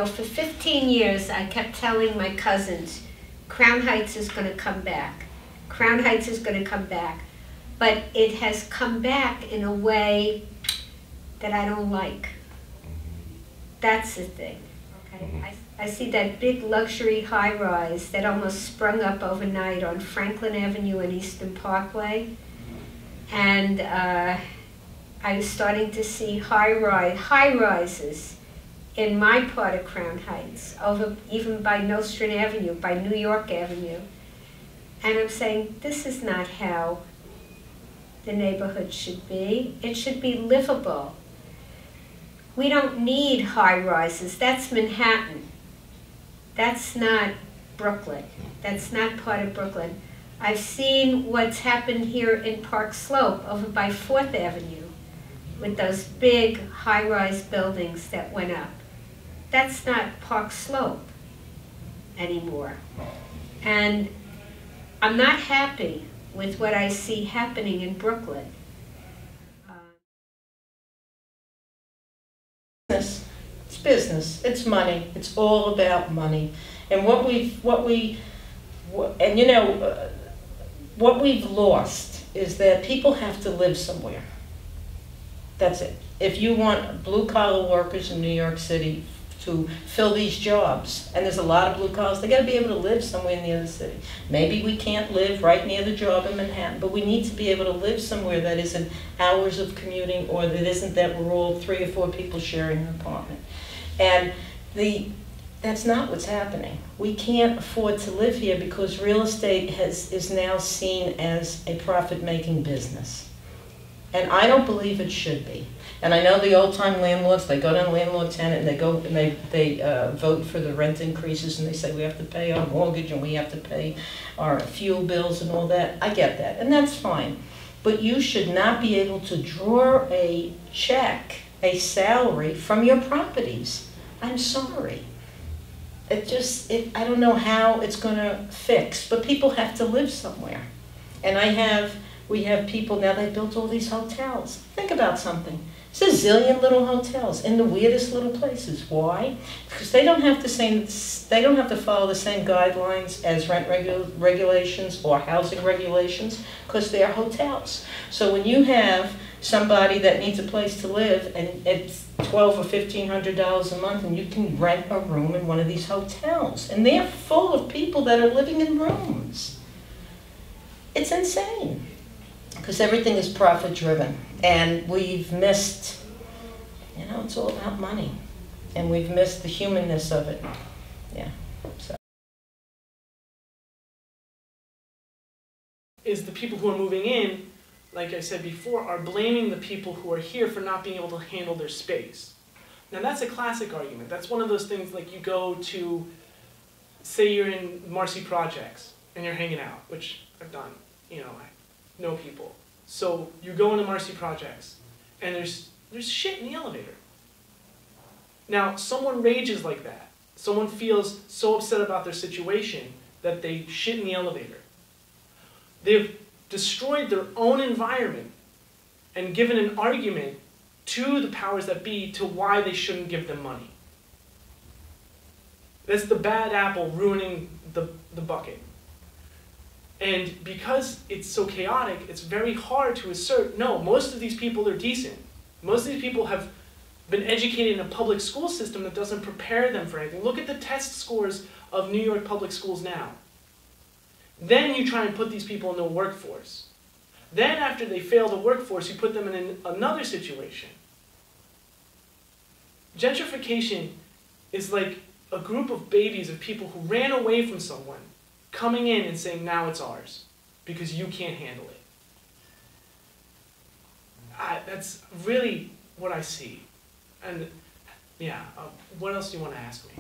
for 15 years, I kept telling my cousins, Crown Heights is going to come back. Crown Heights is going to come back. But it has come back in a way that I don't like. That's the thing. Okay? I see that big luxury high-rise that almost sprung up overnight on Franklin Avenue and Eastern Parkway. And I was starting to see high-rises in my part of Crown Heights, over even by Nostrand Avenue, by New York Avenue. And I'm saying, this is not how the neighborhood should be. It should be livable. We don't need high-rises. That's Manhattan. That's not Brooklyn. That's not part of Brooklyn. I've seen what's happened here in Park Slope over by 4th Avenue with those big high-rise buildings that went up. That's not Park Slope anymore. And I'm not happy with what I see happening in Brooklyn. It's business, it's money, it's all about money. And what we've lost is that people have to live somewhere. That's it. If you want blue-collar workers in New York City to fill these jobs, and there's a lot of blue collars, they got to be able to live somewhere near the city. Maybe we can't live right near the job in Manhattan, but we need to be able to live somewhere that isn't hours of commuting, or that isn't that we're all 3 or 4 people sharing an apartment. And that's not what's happening. We can't afford to live here because real estate is now seen as a profit-making business. And I don't believe it should be. And I know the old-time landlords, they go down landlord-tenant and they vote for the rent increases, and they say we have to pay our mortgage and we have to pay our fuel bills and all that. I get that, and that's fine. But you should not be able to draw a check, a salary from your properties. I'm sorry. I don't know how it's going to fix, but people have to live somewhere. And we have people now, they built all these hotels. Think about something. There's a zillion little hotels in the weirdest little places. Why? Because they don't have to follow the same guidelines as rent regulations or housing regulations, because they're hotels. So when you have somebody that needs a place to live and it's $1,200 or $1,500 a month, and you can rent a room in one of these hotels, and they're full of people that are living in rooms. It's insane. Because everything is profit-driven, and we've missed, it's all about money, and we've missed the humanness of it. Yeah. So. Is the people who are moving in, like I said before, are blaming the people who are here for not being able to handle their space. Now that's a classic argument. That's one of those things, like you go to, say you're in Marcy Projects and you're hanging out, which I've done, I know people. So you go into Marcy Projects and there's shit in the elevator. Now someone rages like that. Someone feels so upset about their situation that they shit in the elevator. They've destroyed their own environment and given an argument to the powers that be to why they shouldn't give them money. That's the bad apple ruining the bucket. And because it's so chaotic, it's very hard to assert, no, most of these people are decent. Most of these people have been educated in a public school system that doesn't prepare them for anything. Look at the test scores of New York public schools now. Then you try and put these people in the workforce. Then after they fail the workforce, you put them in another situation. Gentrification is like a group of babies of people who ran away from someone, coming in and saying, now it's ours, because you can't handle it. That's really what I see. And yeah, what else do you want to ask me?